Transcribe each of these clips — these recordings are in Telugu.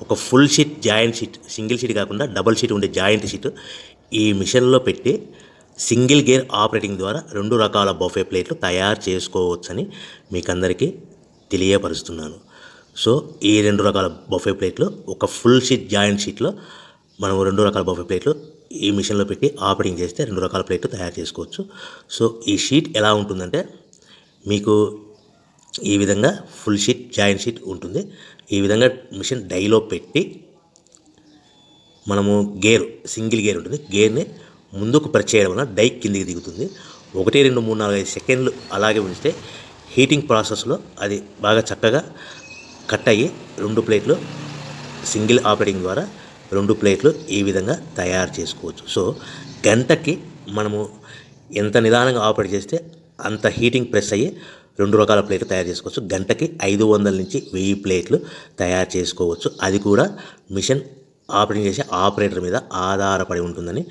ఒక full sheet joint sheet, single sheet కాకుండా డబుల్ షీట్ ఉండే జాయింట్ షీట్ ఈ మిషన్లో పెట్టి సింగిల్ గేర్ ఆపరేటింగ్ ద్వారా 2 రకాల బఫే ప్లేట్లు తయారు చేసుకోవచ్చని మీకు అందరికీ తెలియపరుస్తున్నాను. సో ఈ 2 రకాల బఫే ప్లేట్లు ఒక ఫుల్ షీట్ జాయింట్ షీట్లో మనం 2 రకాల బఫే ప్లేట్లు ఈ మిషన్లో పెట్టి ఆపరేటింగ్ చేస్తే 2 రకాల ప్లేట్లు తయారు చేసుకోవచ్చు. సో ఈ షీట్ ఎలా ఉంటుందంటే మీకు ఈ విధంగా ఫుల్ షీట్ జాయింట్ షీట్ ఉంటుంది. ఈ విధంగా మిషన్ డైలో పెట్టి మనము సింగిల్ గేర్ ఉంటుంది, గేర్ని ముందుకు ప్రెస్ చేయడం వల్ల డై కిందికి దిగుతుంది. 1 2 3 4 5 సెకండ్లు అలాగే ఉంచితే హీటింగ్ ప్రాసెస్లో అది బాగా చక్కగా కట్ అయ్యి 2 ప్లేట్లు సింగిల్ ఆపరేటింగ్ ద్వారా 2 ప్లేట్లు ఈ విధంగా తయారు చేసుకోవచ్చు. సో గంటకి మనము ఎంత నిదానంగా ఆపరేట్ చేస్తే అంత హీటింగ్ ప్రెస్ అయ్యి 2 రకాల ప్లేట్లు తయారు చేసుకోవచ్చు. గంటకి 500 నుంచి 1000 ప్లేట్లు తయారు చేసుకోవచ్చు. అది కూడా మిషన్ ఆపరేటింగ్ చేసే ఆపరేటర్ మీద ఆధారపడి ఉంటుందని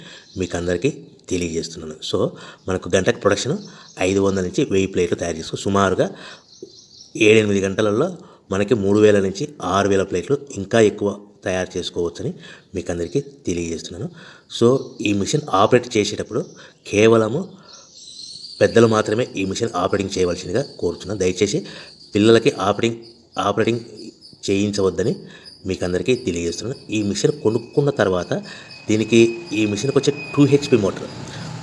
మీకు అందరికీ తెలియజేస్తున్నాను. సో మనకు గంటకి ప్రొడక్షన్ 500 నుంచి 1000 ప్లేట్లు తయారు చేసుకోవచ్చు. సుమారుగా 7-8 గంటలలో మనకి 3000 నుంచి 6000 ప్లేట్లు ఇంకా ఎక్కువ తయారు చేసుకోవచ్చని మీకు అందరికీ తెలియజేస్తున్నాను. సో ఈ మిషన్ ఆపరేట్ చేసేటప్పుడు కేవలము పెద్దలు మాత్రమే ఈ మిషన్ ఆపరేటింగ్ చేయవలసిందిగా కోరుతున్నాను. దయచేసి పిల్లలకి ఆపరేటింగ్ చేయించవద్దని మీకు అందరికీ తెలియజేస్తున్నాను. ఈ మిషన్ కొనుక్కున్న తర్వాత ఈ మిషన్కి వచ్చే 2 HP మోటార్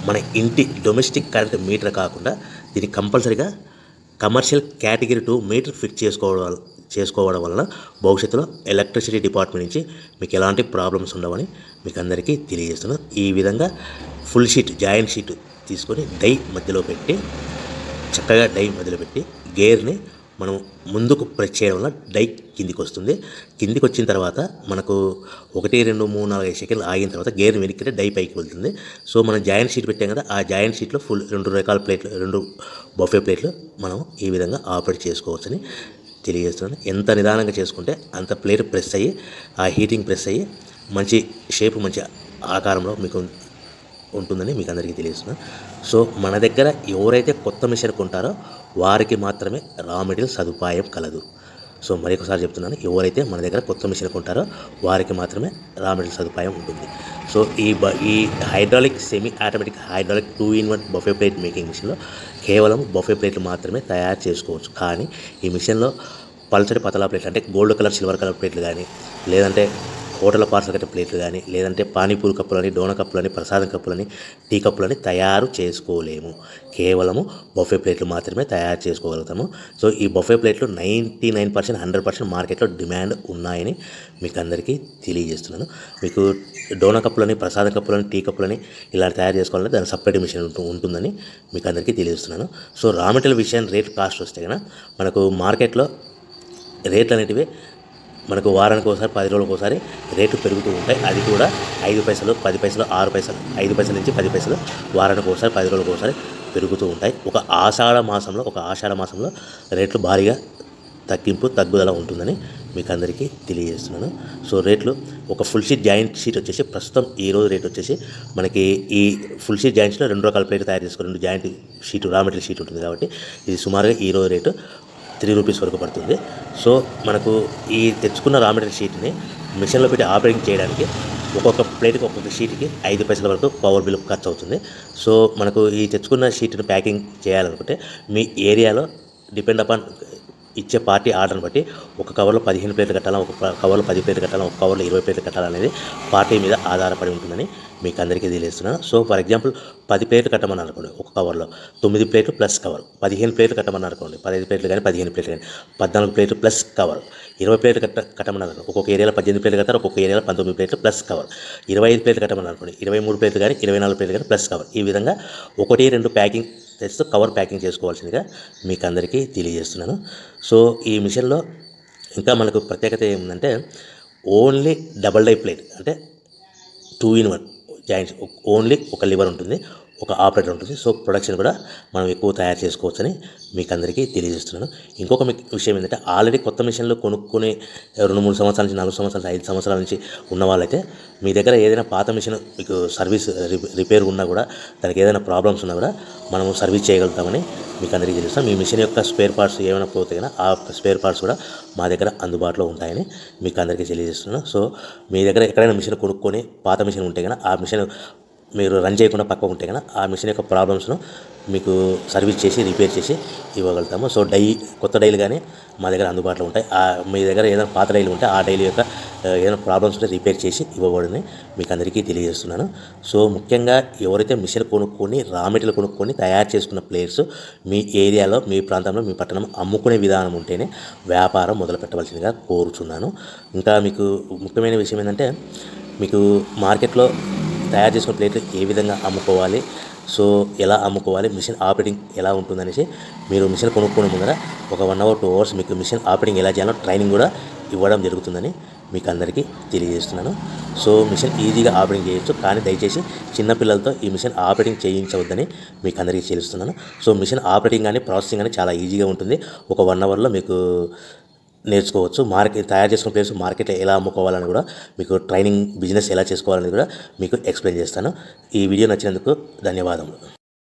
మన ఇంటి డొమెస్టిక్ కరెంట్ మీటర్ కాకుండా దీనికి కంపల్సరీగా కమర్షియల్ కేటగిరీ 2 మీటర్ ఫిట్ చేసుకోవడం వలన భవిష్యత్తులో ఎలక్ట్రిసిటీ డిపార్ట్మెంట్ నుంచి మీకు ఎలాంటి ప్రాబ్లమ్స్ ఉండవని మీకు అందరికీ తెలియజేస్తున్నాను. ఈ విధంగా ఫుల్ షీట్ జాయింట్ షీట్ తీసుకొని చక్కగా డై మధ్యలో పెట్టి గేర్ని మనం ముందుకు ప్రెస్ చేయడం వల్ల డై కిందికి వస్తుంది. కిందికి వచ్చిన తర్వాత మనకు 1 2 3 4 5 సెకండ్లు ఆగిన తర్వాత గేర్ని వెనక్కి డై పైకి వెళ్తుంది. సో మనం జాయింట్ షీట్ పెట్టాం కదా, ఆ జాయింట్ షీట్లో ఫుల్ 2 రకాల ప్లేట్లు 2 బఫే ప్లేట్లు మనం ఈ విధంగా ఆపరేట్ చేసుకోవచ్చని తెలియజేస్తున్నాను. ఎంత నిదానంగా చేసుకుంటే అంత ప్లేట్ ప్రెస్ అయ్యి ఆ హీటింగ్ ప్రెస్ అయ్యి మంచి షేప్ మంచి ఆకారంలో మీకు ఉంటుందని మీకు అందరికీ తెలియజేస్తున్నాను. సో మన దగ్గర ఎవరైతే కొత్త మిషన్ కొంటారో వారికి మాత్రమే రా మెటీరియల్ సదుపాయం కలదు. సో మరొకసారి చెప్తున్నాను, ఎవరైతే మన దగ్గర కొత్త మిషన్ కొంటారో వారికి మాత్రమే రా మెటీరియల్ సదుపాయం ఉంటుంది. సో ఈ hydraulic semi automatic hydraulic 2-in-1 buffet plate making మిషన్లో కేవలం బఫే ప్లేట్లు మాత్రమే తయారు చేసుకోవచ్చు. కానీ ఈ మిషన్లో పల్చడి పతలా ప్లేట్లు అంటే గోల్డ్ కలర్ సిల్వర్ కలర్ ప్లేట్లు కానీ, లేదంటే హోటల్ పార్సల్ కట్టే ప్లేట్లు కానీ, లేదంటే పానీపూరి కప్పులని, డోన కప్పులని, ప్రసాదం కప్పులని, టీ కప్పులని తయారు చేసుకోలేము. కేవలము బఫే ప్లేట్లు మాత్రమే తయారు చేసుకోగలుగుతాము. సో ఈ బఫే ప్లేట్లు 99% 100% మార్కెట్లో డిమాండ్ ఉన్నాయని మీకు అందరికీ తెలియజేస్తున్నాను. మీకు డోన కప్పులని, ప్రసాదం కప్పులని, టీ కప్పులని ఇలా తయారు చేసుకోవాలంటే దాని సపరేట్ మిషన్ ఉంటుందని మీకు అందరికీ తెలియజేస్తున్నాను. సో రా మెటీరియల్ విషయం రేట్ కాస్ట్ వస్తే కనుక మనకు మార్కెట్లో రేట్లు అనేటివి మనకు వారానికి ఒకసారి 10 రోజులకు ఒకసారి రేట్లు పెరుగుతూ ఉంటాయి. అది కూడా 5 పైసలు 10 పైసలు 6 పైసలు 5 పైసల నుంచి 10 పైసలు వారానికి ఒకసారి 10 రోజులకు ఒకసారి పెరుగుతూ ఉంటాయి. ఒక ఆషాఢ మాసంలో రేట్లు భారీగా తగ్గుదల ఉంటుందని మీకు అందరికీ తెలియజేస్తున్నాను. సో రేట్లు ఒక ఫుల్ షీట్ జాయింట్ షీట్ వచ్చేసి ప్రస్తుతం ఈరోజు రేట్ వచ్చేసి మనకి ఈ ఫుల్ షీట్ జాయింట్ షీట్లో 2 రకాల ప్లేట్ తయారు చేసుకుని 2 joint sheet raw material sheet ఉంటుంది కాబట్టి ఇది సుమారుగా ఈరోజు రేటు 3 రూపీస్ వరకు పడుతుంది. సో మనకు ఈ తెచ్చుకున్న రా మెటీరియల్ షీట్ని మిషన్లో పెట్టి ఆపరేటింగ్ చేయడానికి ఒక్కొక్క ప్లేట్కి ఒక్కొక్క షీట్కి 5 పైసల వరకు పవర్ బిల్ ఖర్చు అవుతుంది. సో మనకు ఈ తెచ్చుకున్న షీట్ని ప్యాకింగ్ చేయాలనుకుంటే మీ ఏరియాలో డిపెండ్ అపాన్ ఇచ్చే పార్టీ ఆర్డర్ని బట్టి ఒక కవర్లో 15 ప్లేట్లు కట్టాలా, ఒక కవర్లో 10 ప్లేట్లు కట్టాలా, ఒక కవర్లో 20 ప్లేట్లు కట్టాలనేది పార్టీ మీద ఆధారపడి ఉంటుందని మీకు అందరికీ తెలియజేస్తున్నాను. సో ఫర్ ఎగ్జాంపుల్ 10 ప్లేట్లు కట్టమని అనుకోండి, ఒక కవర్లో 9 ప్లేట్లు ప్లస్ కవర్. 15 ప్లేట్లు కట్టమని అనుకోండి, 15 ప్లేట్లు కానీ 15 ప్లేట్లు కానీ 14 ప్లేట్లు ప్లస్ కవర్. 20 ప్లేట్లు కట్టమని అనుకోండి, ఒక్కొక్క ఏరియాలో 18 ప్లేట్లు కట్టారు, ఒక్కొక్క ఏరియాలో 19 ప్లేట్లు ప్లస్ కవర్. 25 ప్లేట్లు కట్టమని అనుకోండి, 23 ప్లేట్లు కానీ 24 ప్లేట్లు కానీ ప్లస్ కవర్. ఈ విధంగా 1-2 ప్యాకింగ్ తెస్తూ కవర్ ప్యాకింగ్ చేసుకోవాల్సిందిగా మీకు అందరికీ తెలియజేస్తున్నాను. సో ఈ మిషన్లో ఇంకా మనకు ప్రత్యేకత ఏముందంటే ఓన్లీ డబల్ డై ప్లేట్ అంటే 2-in-1 జాయింట్స్, ఓన్లీ ఒక లివర్ ఉంటుంది, ఒక ఆపరేటర్ ఉంటుంది. సో ప్రొడక్షన్ కూడా మనం ఎక్కువ తయారు చేసుకోవచ్చని మీకు అందరికీ తెలియజేస్తున్నాను. ఇంకొక విషయం ఏంటంటే ఆల్రెడీ కొత్త మిషన్లు కొనుక్కుని 2-3 సంవత్సరాల నుంచి 4 సంవత్సరాల నుంచి 5 సంవత్సరాల నుంచి ఉన్న వాళ్ళైతే మీ దగ్గర ఏదైనా పాత మిషన్ మీకు సర్వీస్ రిపేర్ ఉన్నా కూడా దానికి ఏదైనా ప్రాబ్లమ్స్ ఉన్నా కూడా మనము సర్వీస్ చేయగలుగుతామని మీకు అందరికీ తెలుస్తాం. మీ మిషన్ యొక్క స్పేర్ పార్ట్స్ ఏమైనా పోతే కన్నా ఆ స్పేర్ పార్ట్స్ కూడా మా దగ్గర అందుబాటులో ఉంటాయని మీకు అందరికీ తెలియజేస్తున్నాను. సో మీ దగ్గర ఎక్కడైనా మిషన్ కొనుక్కొని పాత మిషన్ ఉంటే కన్నా ఆ మిషన్ మీరు రన్ చేయకుండా పక్క ఉంటే కన్నా ఆ మిషన్ యొక్క ప్రాబ్లమ్స్ను మీకు సర్వీస్ చేసి రిపేర్ చేసి ఇవ్వగలుగుతాము. సో కొత్త డైలు కానీ మా దగ్గర అందుబాటులో ఉంటాయి. మీ దగ్గర ఏదైనా పాత డైలు ఉంటే ఆ డైలు యొక్క ఏదైనా ప్రాబ్లమ్స్ ఉంటే రిపేర్ చేసి ఇవ్వబడని మీకు అందరికీ తెలియజేస్తున్నాను. సో ముఖ్యంగా ఎవరైతే మిషన్ కొనుక్కొని రా మెటీరియల్ కొనుక్కొని తయారు చేసుకున్న ప్లేయర్స్ మీ ఏరియాలో మీ ప్రాంతంలో మీ పట్టణం అమ్ముకునే విధానం ఉంటేనే వ్యాపారం మొదలు పెట్టవలసిందిగా కోరుచున్నాను. ఇంకా మీకు ముఖ్యమైన విషయం ఏంటంటే మీకు మార్కెట్లో తయారు చేసుకున్న ప్లేట్లు ఏ విధంగా అమ్ముకోవాలి, సో ఎలా అమ్ముకోవాలి, మిషన్ ఆపరేటింగ్ ఎలా ఉంటుందనేసి మీరు మిషన్ కొనుక్కునే ముందర ఒక 1 hour 2 hours మీకు మిషన్ ఆపరేటింగ్ ఎలా చేయాలో ట్రైనింగ్ కూడా ఇవ్వడం జరుగుతుందని మీకు అందరికీ తెలియజేస్తున్నాను. సో మిషన్ ఈజీగా ఆపరేటింగ్ చేయొచ్చు, కానీ దయచేసి చిన్నపిల్లలతో ఈ మిషన్ ఆపరేటింగ్ చేయించవద్దని మీకు అందరికీ తెలుస్తున్నాను. సో మిషన్ ఆపరేటింగ్ కానీ ప్రాసెసింగ్ కానీ చాలా ఈజీగా ఉంటుంది. ఒక 1 hourలో మీకు నేర్చుకోవచ్చు. తయారు చేసుకున్న ప్లేస్ మార్కెట్లో ఎలా అమ్ముకోవాలని కూడా మీకు ట్రైనింగ్ బిజినెస్ ఎలా చేసుకోవాలని కూడా మీకు ఎక్స్ప్లెయిన్ చేస్తాను. ఈ వీడియో నచ్చినందుకు ధన్యవాదములు.